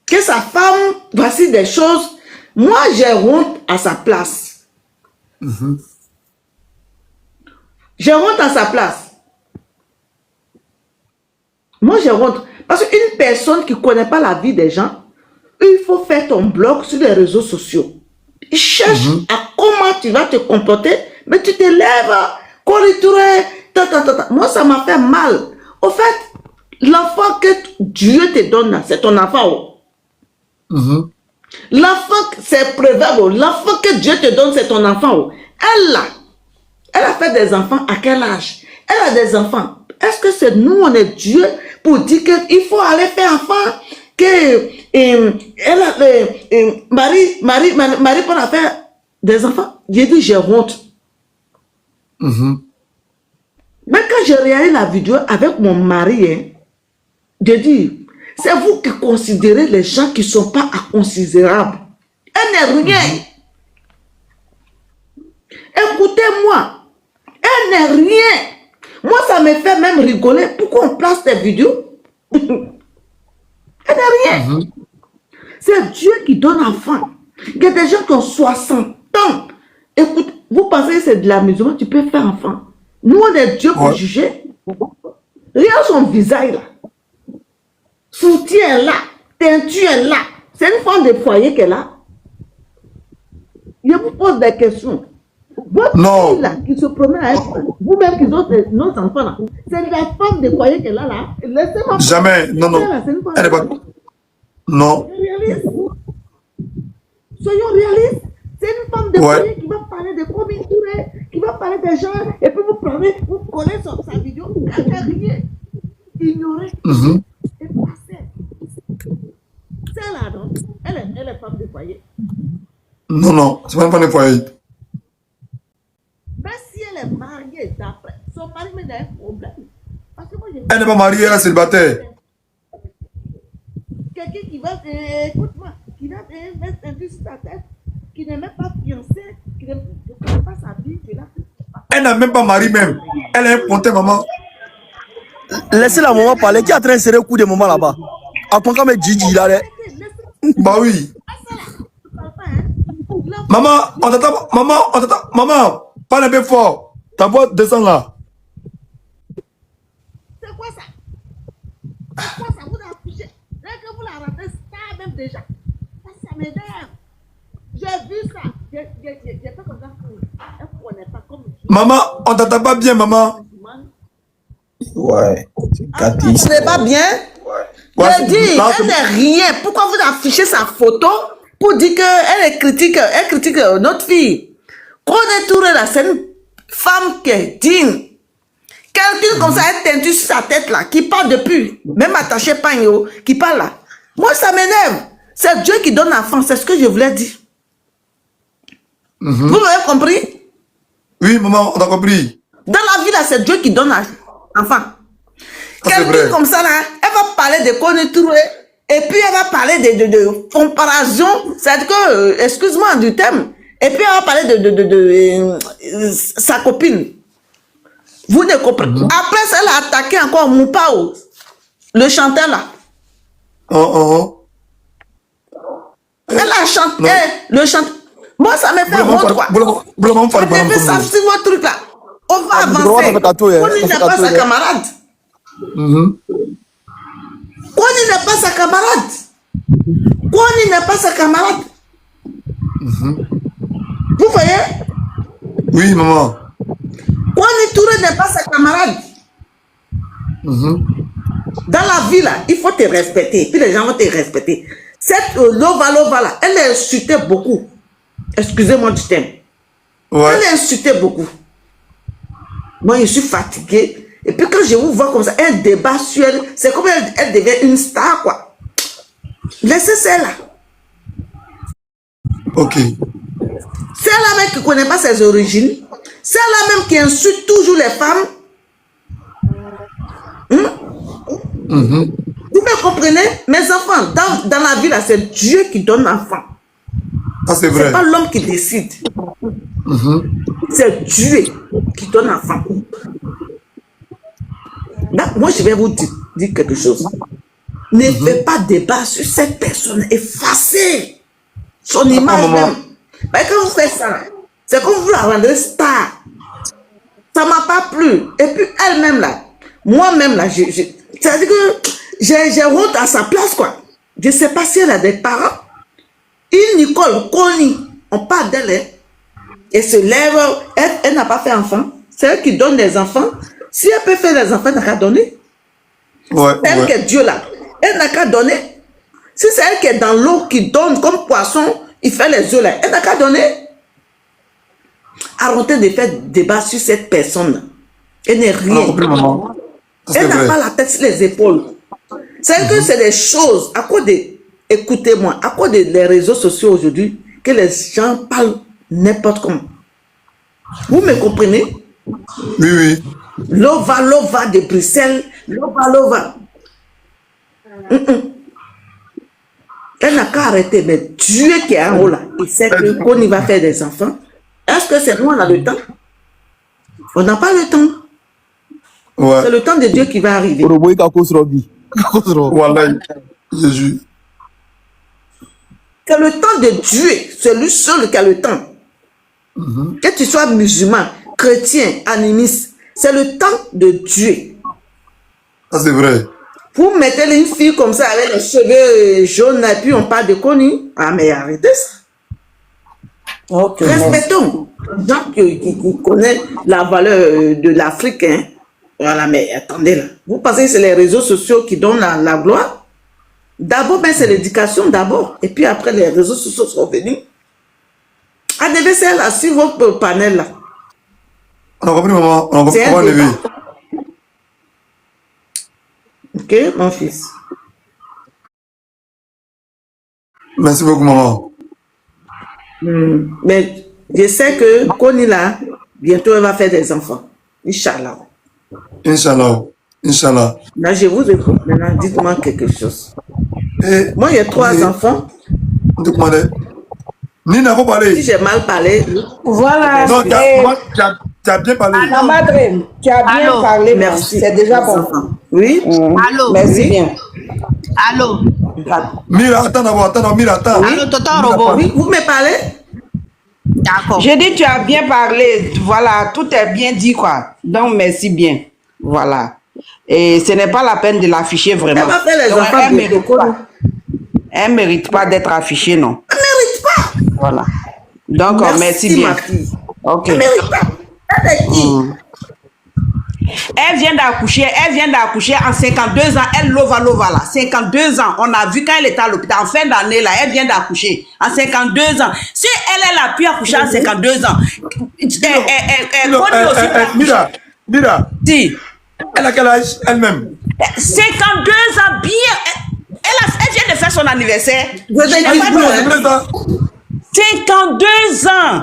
que sa femme, voici des choses. Moi, j'ai honte à sa place. J'ai honte à sa place. Moi, j'ai honte. Parce qu'une personne qui ne connaît pas la vie des gens, il faut faire ton blog sur les réseaux sociaux. Il cherche à comment tu vas te comporter, mais tu te lèves, corrituré, moi, ça m'a fait mal. Au fait, l'enfant que Dieu te donne, c'est ton enfant. L'enfant, c'est préverbe. L'enfant que Dieu te donne, c'est ton enfant. Elle a fait des enfants à quel âge? Elle a des enfants. Est-ce que c'est nous, on est Dieu pour dire qu'il faut aller faire enfant? Que Marie pour faire des enfants? J'ai dit, j'ai honte. Mais quand j'ai regardé la vidéo avec mon mari, j'ai dit, c'est vous qui considérez les gens qui ne sont pas inconsidérables. Elle n'est rien. Écoutez-moi. Elle n'est rien. Moi, ça me fait même rigoler. Pourquoi on place des vidéos? Elle n'est rien. C'est Dieu qui donne enfant. Il y a des gens qui ont 60 ans. Écoute, vous pensez que c'est de l'amusement, tu peux faire enfant. Nous, on est Dieu pour juger. Regarde son visage là. Soutien là. Teinture est là. C'est une femme de foyer qu'elle a. Je vous pose des questions. Votre fille là, qui se promène avec vous-même qui ont nos enfants là, c'est la femme de foyer qu'elle a là. Laissez-moi. Jamais. Non, non. Elle n'est pas. Non. Soyons réalistes. C'est une femme de foyer qui va parler de communauté, qui va parler des gens, et puis vous prenez, vous collez sur sa vidéo, elle n'a rien. Ignorez. Et passez. C'est là, non? Elle est femme de foyer. Non, non, c'est pas une femme de foyer. Mais si elle est mariée, d'après, son mari me donne un problème. Parce que moi, elle n'est pas mariée, elle est célibataire. Quelqu'un qui va, écoute-moi, qui va mettre un peu sur ta tête, qui n'est même pas fiancée, qui ne connaît pas sa vie, qui là. Elle n'a même pas mari même. Elle est un pontet, maman. Laissez la maman parler. Qui est en train de serrer le coup de maman là-bas? À quoi comme Gigi là? Bah oui. Maman, on t'attend. Maman, on t'attend. Maman, parle un peu fort. Ta voix descend là. C'est quoi ça? C'est quoi ça? Vous l'avez couché. Dès que vous la ratez, ça même déjà. Ça m'énerve. J'ai vu ça. J'ai fait comme ça. Elle ne connaît pas comme. Maman, on t'attend pas bien, maman. Ouais. Ce n'est pas bien. J'ai dit, elle n'est rien. Pourquoi vous affichez sa photo pour dire qu'elle critique notre fille? Connaît Touré là, c'est une femme qui est digne. Quelqu'un comme ça, elle teinture sur sa tête là, qui parle depuis, même attaché pagno, qui parle là. Moi, ça m'énerve. C'est Dieu qui donne l'enfant, c'est ce que je voulais dire. Vous m'avez compris? Oui, maman, on a compris. Dans la vie là, c'est Dieu qui donne l'enfant. Quelqu'un comme ça là, elle va parler de conjoncture et puis elle va parler de comparaison, c'est-à-dire que, excuse-moi du thème, et puis elle va parler de sa copine. Vous ne comprenez pas. Après, elle a attaqué encore Moupao, le chanteur là. Elle a chanté, le chanteur. Moi, ça me fait honte quoi. On fait ça sur votre truc là. On va avancer. Koni n'est pas sa camarade. Koni n'est pas sa camarade. Koni n'est pas sa camarade. Vous voyez? Oui, maman. Koni Touré n'est pas sa camarade. Dans la vie là, il faut te respecter. Puis les gens vont te respecter. Cette Lova là, elle a insulté beaucoup. Excusez-moi du thème. Elle a insulté beaucoup. Moi, je suis fatiguée. Et puis quand je vous vois comme ça, un débat sur elle, c'est comme elle devient une star, quoi. Laissez celle-là. Ok. Celle-là même qui ne connaît pas ses origines. Celle-là même qui insulte toujours les femmes. Vous me comprenez? Mes enfants, dans la vie, là, c'est Dieu qui donne l'enfant. Ça, c'est vrai. C'est pas l'homme qui décide. C'est Dieu qui donne l'enfant. Moi, je vais vous dire quelque chose. Ne fais pas débat sur cette personne. Effacez son image même. Mais quand vous faites ça, c'est comme vous la rendez star. Ça m'a pas plu. Et puis elle-même là, moi-même là, c'est-à-dire que j'ai honte à sa place quoi. Je sais pas si elle a des parents. Une Nicole Koni, on parle d'elle, hein. Elle se lève, elle n'a pas fait enfant. C'est elle qui donne des enfants. Si elle peut faire des enfants, elle n'a qu'à donner. Ouais, C'est elle qui est Dieu là. Elle n'a qu'à donner. Si c'est elle qui est dans l'eau, qui donne comme poisson, il fait les œufs là, elle n'a qu'à donner. Arrêtez de faire débat sur cette personne-là. Elle n'est rien. Elle n'a pas la tête sur les épaules. C'est que c'est des choses, à cause de, écoutez-moi, à cause des réseaux sociaux aujourd'hui, que les gens parlent n'importe comment. Vous me comprenez? Oui, oui. Lova de Bruxelles, lova. Elle n'a qu'à arrêter, mais Dieu qui est en haut là, il sait qu'on y va faire des enfants. Est-ce que c'est nous, on a le temps? On n'a pas le temps. Ouais. C'est le temps de Dieu qui va arriver. Voilà, Jésus. C'est le temps de Dieu, c'est lui seul qui a le temps. Que tu sois musulman, chrétien, animiste, c'est le temps de Dieu. Ça, c'est vrai. Vous mettez une fille comme ça avec les cheveux jaunes et puis on parle de connu. Ah, mais arrêtez ça. Okay, respectons les gens qui connaissent la valeur de l'Afrique. Hein. Voilà, mais attendez là. Vous pensez que c'est les réseaux sociaux qui donnent la gloire? D'abord, ben, c'est l'éducation d'abord. Et puis après, les réseaux sociaux sont venus. Ah, devez ser là, sur votre panel là. On a compris, maman. On va lever. Ok, mon fils. Merci beaucoup, maman. Mais je sais que Koni là, bientôt elle va faire des enfants. Inch'Allah. Inch'Allah. Inch'Allah. Là, je vous écoute. Maintenant, dites-moi quelque chose. Et, moi, j'ai 3 enfants. Nina, faut parler. Si j'ai mal parlé. Voilà. Non, tu as bien parlé. Alors, Madrine, tu as bien parlé. Merci. C'est déjà bon. Oui. Allô. Merci bien. Allô. Mira, attends d'abord, attends, Mira, attends. Allô, Tonton Robot. Oui, vous me parlez? D'accord. J'ai dit, tu as bien parlé. Voilà, tout est bien dit, quoi. Donc, merci bien. Voilà. Et ce n'est pas la peine de l'afficher vraiment. Elle va faire les enfants elle mérite pas. Elle ne mérite pas d'être affichée, non. Elle ne mérite pas. Voilà. Donc, merci bien. Ma fille. Ok. Elle ne mérite pas. Elle est qui? Elle vient d'accoucher en 52 ans, elle lova là, 52 ans, on a vu quand elle était à l'hôpital, en fin d'année là, elle vient d'accoucher, en 52 ans. Si elle a pu accoucher en 52 ans, Mira, si. Elle a quel âge elle-même? 52 ans, bien, elle vient de faire son anniversaire. 52 ans,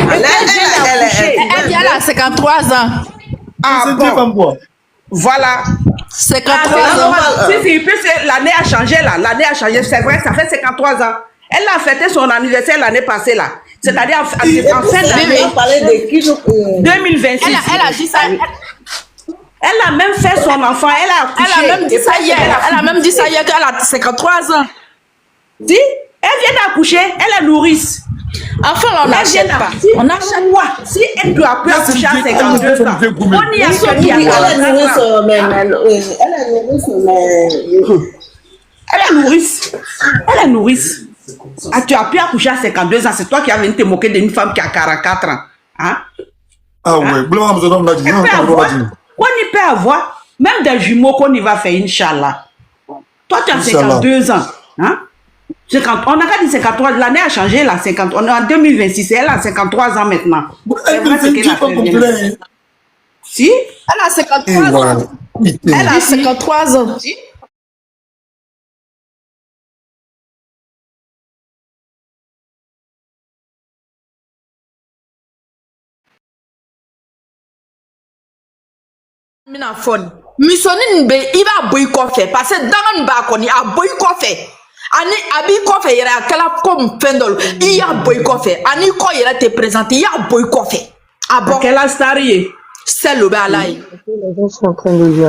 Elle a 53 ans. Ah bon. Voilà. 53 ans. Si, l'année a changé là. L'année a changé, c'est vrai, ça fait 53 ans. Elle a fêté son anniversaire l'année passée là. C'est-à-dire en fin d'année 2026. Elle a dit ça. Elle a même fait son enfant, elle a accouché. Elle a même dit ça hier. Elle a même dit ça hier qu'elle a 53 ans. Si, elle vient d'accoucher, elle est nourrice. Enfin, on n'achète pas. On achète quoi? Si elle doit plus accoucher à 52 ans, on y a ceux qui elle est nourrice. Elle est nourrice. Ah, tu as pu accoucher à 52 ans, c'est toi qui as venu te moquer d'une femme qui a 44 ans. Hein? Ah ouais, on y peut avoir, même des jumeaux qu'on y va faire, Inch'Allah. Toi, tu as 52 ans. Hein? 50, on a qu'à dire 53, l'année a changé là, 50, on est en 2026, elle a 53 ans maintenant. Si? Elle a 53 ans. Elle a 53 ans. Si? Mina phone. Misoni nbe iba boy kofe parce que dans ba koni a boy kofe. Ani abi kofe yera kala comme pendol. Il y a boy kofe. Ani ko yera te présenter, il y a boy kofe. Ah bon. Quelle astarié? C'est le balai.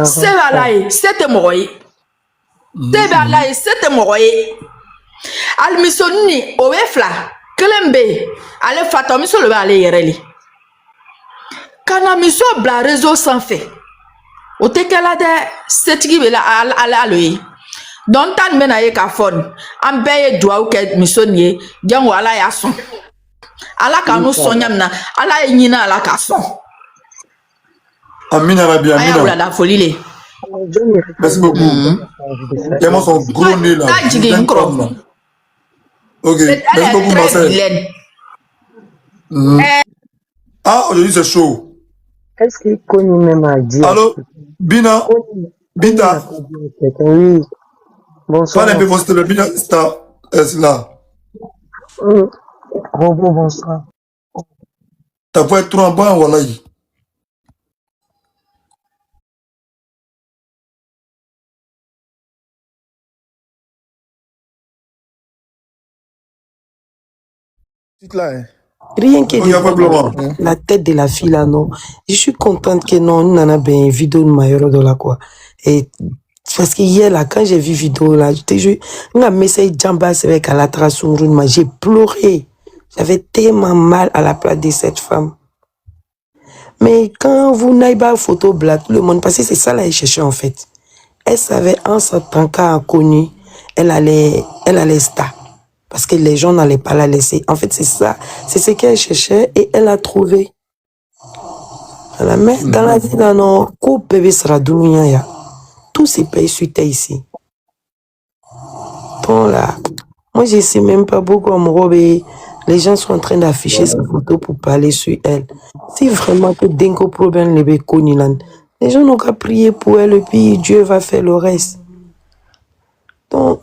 C'est balai, c'était moi. Tebe la e sete moye. Al misoni owe fla. Kelembe. Ale fata miso le ale yereli. Kana miso bla réseau sans fait. O te kala de setigi be la ala aloyi. Don tan mena ye ka fon. An beye dua ou ke misoni jango ala ya son. Ala ka nou son yam na. Ala e nyina ala ka son. Amina Rabia, Amina. Aya oula da folie le. Merci beaucoup. Tellement son gros nez là. Ok, merci beaucoup Marcel. Ah, aujourd'hui c'est chaud. Est-ce qu'il connaît même à dire? Allô, Bina, Bita. Oui. Bonsoir. Parle un peu votre le Bina, c'est là. Bonsoir. T'as pas être trop en bas, voilà. Rien que la tête de la fille là, non. Je suis contente que non, nous n'avons pas une vidéo de Mayoro de la quoi. Et parce que hier là, quand j'ai vu vidéo là, je te jure, on a mis ça jamba avec la trace j'ai pleuré. J'avais tellement mal à la place de cette femme. Mais quand vous n'avez pas photo blanc, tout le monde, parce que c'est ça là, elle cherchait en fait. Elle savait en tant qu'inconnu, elle allait star. Parce que les gens n'allaient pas la laisser. En fait, c'est ça. C'est ce qu'elle cherchait et elle a trouvé. Voilà. Mais dans la vie, dans nos couples, bébé sera dounia. Tout ces pays suite ici. Bon là, moi je sais même pas beaucoup en robe. Les gens sont en train d'afficher sa photo pour parler sur elle. Si vraiment que dingo problème les béconiland, les gens n'ont qu'à prier pour elle et puis Dieu va faire le reste. Donc,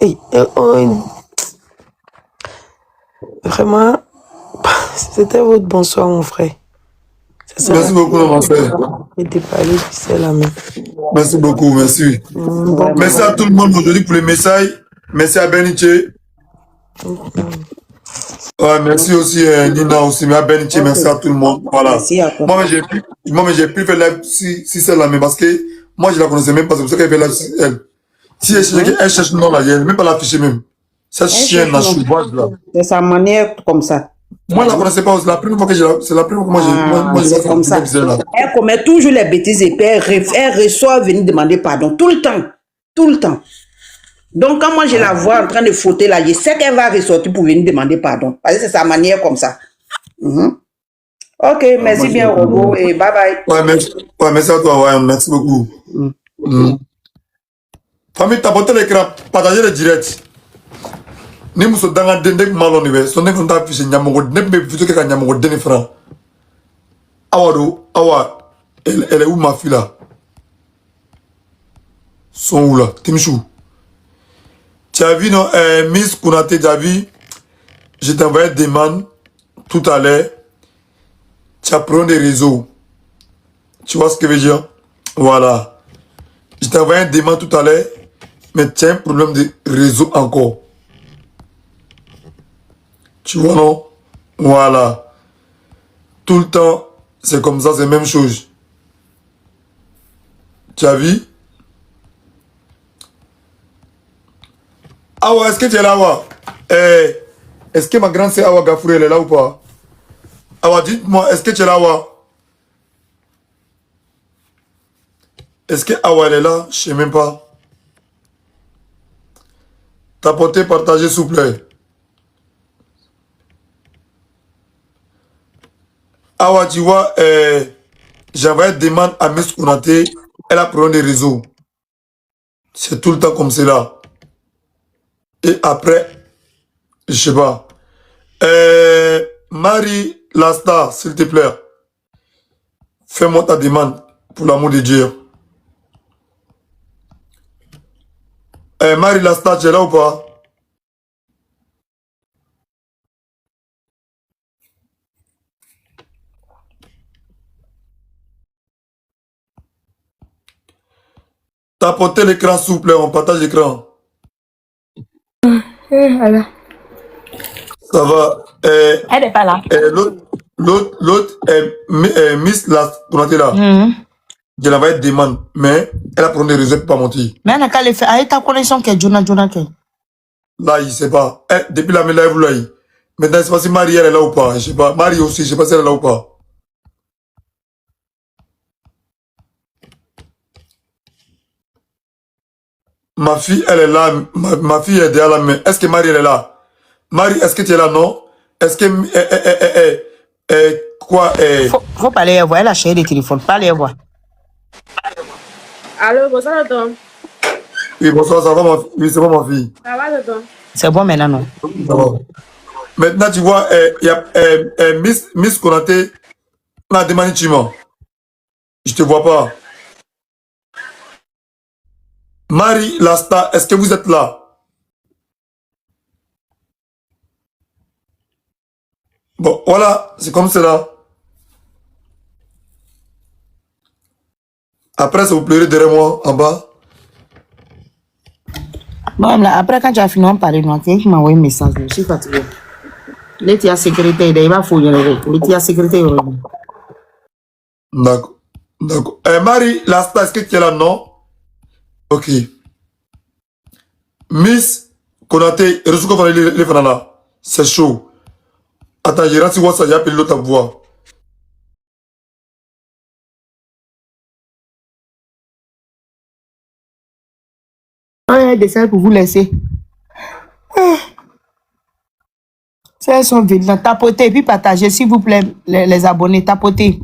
vraiment, c'était votre bonsoir, mon frère. Merci beaucoup, Marcel. Merci beaucoup, merci. Merci à tout le monde aujourd'hui pour les messages. Merci à Beniche. Ouais, merci aussi Nina aussi, mais à Beniche, merci à tout le monde. Voilà. Moi, j'ai pu faire live si celle-là, mais parce que moi, je la connaissais même pas, c'est pour ça qu'elle fait live si elle. Si elle cherche non là, elle ne même pas l'afficher même. Cette chienne là, c'est sa manière comme ça. Moi, je ne la connaissais pas. C'est la première fois que c'est comme ça. Elle commet toujours les bêtises et puis elle reçoit venir demander pardon. Tout le temps. Tout le temps. Donc, quand moi je la vois en train de fauter là, je sais qu'elle va ressortir pour venir demander pardon. Parce que c'est sa manière comme ça. Ok, merci bien, Robo, et bye bye. Ouais, merci à toi, ouais, merci beaucoup. Famille, t'as l'écran, partagez le direct. Ni muso danga dendek malo ni be so ne fanta fi nyamongo ne be fi ka nyamongo deni franc awado awa elle est où ma fille là son où là Timchou tu as vu non Miss Konaté tu as vu je t'ai envoyé des demande tout à l'heure tu as pris des réseaux tu vois ce que je veux dire voilà je t'ai envoyé une demande tout à l'heure mais tu as un problème de réseau encore. Tu vois, non? Voilà. Tout le temps, c'est comme ça, c'est la même chose. Tu as vu? Awa, est-ce que tu es là, Awa? Est-ce que ma grande sœur Awa Gafouré, elle est là ou pas? Awa, dites-moi, est-ce que tu es là, Awa? Est-ce que Awa, elle est là? Je ne sais même pas. Tapotez, partagez, s'il vous plaît. Awa, tu vois, j'avais une demande à Miss Konaté, elle a pris des réseaux. C'est tout le temps comme cela. Et après, je sais pas. Marie Lasta, s'il te plaît, fais-moi ta demande, pour l'amour de Dieu. Marie Lasta, tu es là ou pas? Tapotez l'écran, s'il vous plaît, on partage l'écran. Voilà. Ça va. Elle n'est pas là. L'autre, Miss Konaté là. Je l'envoie une demande, mais elle a pris des réseaux pour pas mentir. Mais elle n'a qu'à le faire. Avec ta connexion qui est Jonah qui. Là, il sait pas. Depuis la live, là, maintenant, je sais pas si Marie, elle est là ou pas. Je sais pas. Marie aussi, je sais pas si elle est là ou pas. Ma fille, elle est là. Ma fille est derrière la main. Est-ce que Marie, elle est là? Marie, est-ce que tu es là, non? Est-ce que... quoi? Faut pas aller voir. Elle a cherché le téléphone. Pas aller voir. Allô, bonsoir, tonton. Oui, bonsoir, ça va, ma fille? Oui, c'est bon, ma fille. Ça va, tonton? C'est bon maintenant, non? Ça va. Maintenant, tu vois, il y a Miss Konaté, la demande Chima. Je te vois pas. Marie Lasta, est-ce que vous êtes là? Bon, voilà, c'est comme cela. Après, ça vous pleurer derrière moi, en bas. Bon, là, après, quand tu as fini, on parle de moi. Tiens, qui m'a envoyé un message. Je suis fatigué. L'été à sécurité, il va fouiller. L'été à sécurité, D'accord. D'accord. Marie Lasta, est-ce que tu es là, non? Ok. Miss Konaté, reçu qu'on va les faire là. C'est chaud. Attends, j'ai raté WhatsApp, j'ai appelé l'autre voix. Ouais, des salles pour vous laisser. C'est son vidéo. Tapotez et puis partagez, s'il vous plaît, les abonnés. Tapotez.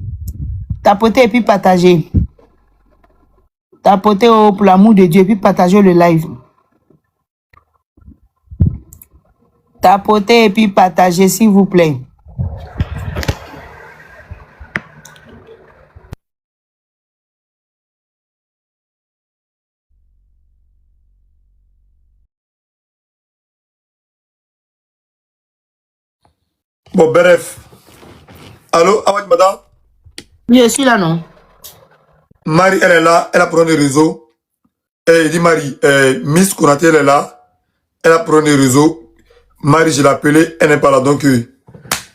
Tapotez et puis partagez. Tapotez pour l'amour de Dieu et puis partagez le live. Tapotez et puis partagez, s'il vous plaît. Bon, bref. Allô, Awad madame? Je suis là, non? Marie, elle est là, elle a pris des réseaux. Il dit Marie, Miss Konaté, elle est là, elle a pris des réseaux. Marie, je l'ai appelée, elle n'est pas là, donc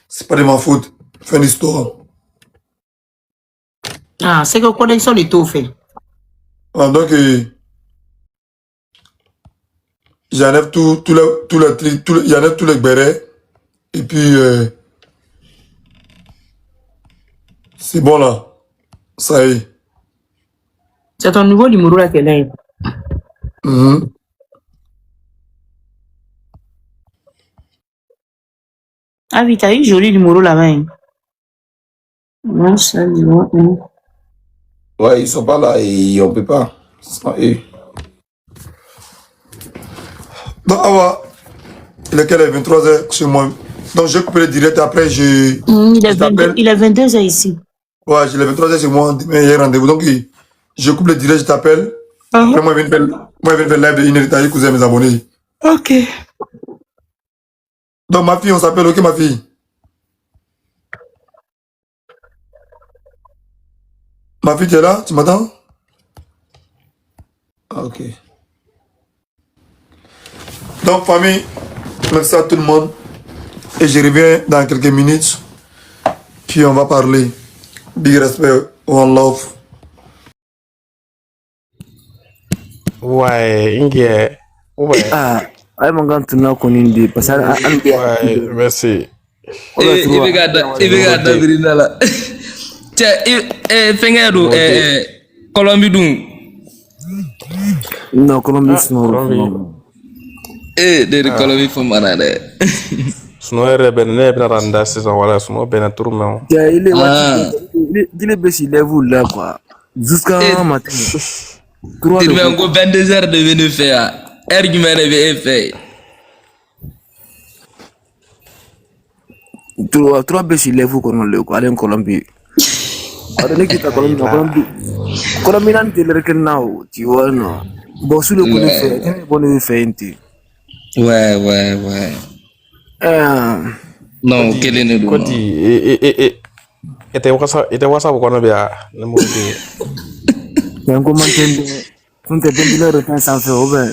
c'est pas de ma faute. Fin d'histoire. Ah, c'est que connexion est tout fait. Ah, donc, j'enlève tous les bérets. Et puis, c'est bon là. Ça y est. C'est ton nouveau numéro là qu'elle est. Ah oui, t'as eu joli numéro là-bas. Hein. Non, ça, dis-moi. Ouais, ils sont pas là et on peut pas. Sans eux. Donc, Awa, il est 23h chez moi. Donc, j'ai coupé le direct après, il est 22h ici. Ouais, j'ai les 23h chez moi, demain, il y a rendez-vous. Donc, je coupe le direct, je t'appelle. Après, moi, je viens de faire live de 1 heure de temps, cousin mes abonnés. Ok. Donc, ma fille, on s'appelle, ok, ma fille? Ma fille, tu es là? Tu m'entends? Ah, ok. Donc, famille, merci à tout le monde. Et je reviens dans quelques minutes. Puis, on va parler. Big respect, one love. Ouais, Inge. Ouais. Ah, ay mon gars, tu n'as connu des parce que Ouais, merci. Il regarde Virina là. Tiens, Fengero, Colombie donc. non, Colombie, non. De Colombie faut manade. Sinon, il est bien randa saison voilà, sinon bien tourment. Il est baissé les vous là quoi. Jusqu'à matin. Tu vas encore 22 heures de venir faire. Argument de fait. Trois baissé les vous qu'on le quoi, aller en Colombie. Alors, les qui t'a Colombie n'a pas l'air que now, tu vois non. Bon, sur le coup de fait, bon fait. Ouais. Non, quel est le Quand il était WhatsApp qu'on a bien le mot de. Il y a un commentaire. On te donne le repas sans faire au bain.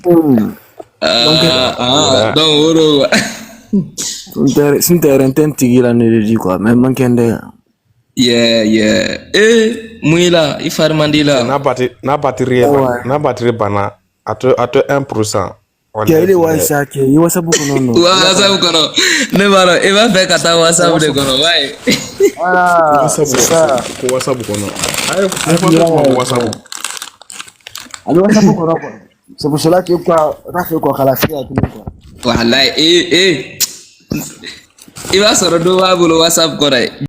Donc, si tu es rentré, tu es là, quoi. Même manqué de. Yeah. Mouila, il faut demander là. Na batterie bana à 1%. Quel est WhatsApp? Il WhatsApp non. WhatsApp kono. Ne baro, il va faire kata WhatsApp de kono, ouais. Voilà, c'est ça. WhatsApp kono. Ayo, WhatsApp. Alors WhatsApp kono. C'est pour cela que quoi, Rafa quoi kalafi à tout le monde. Wallahi, il va se redonner WhatsApp kono.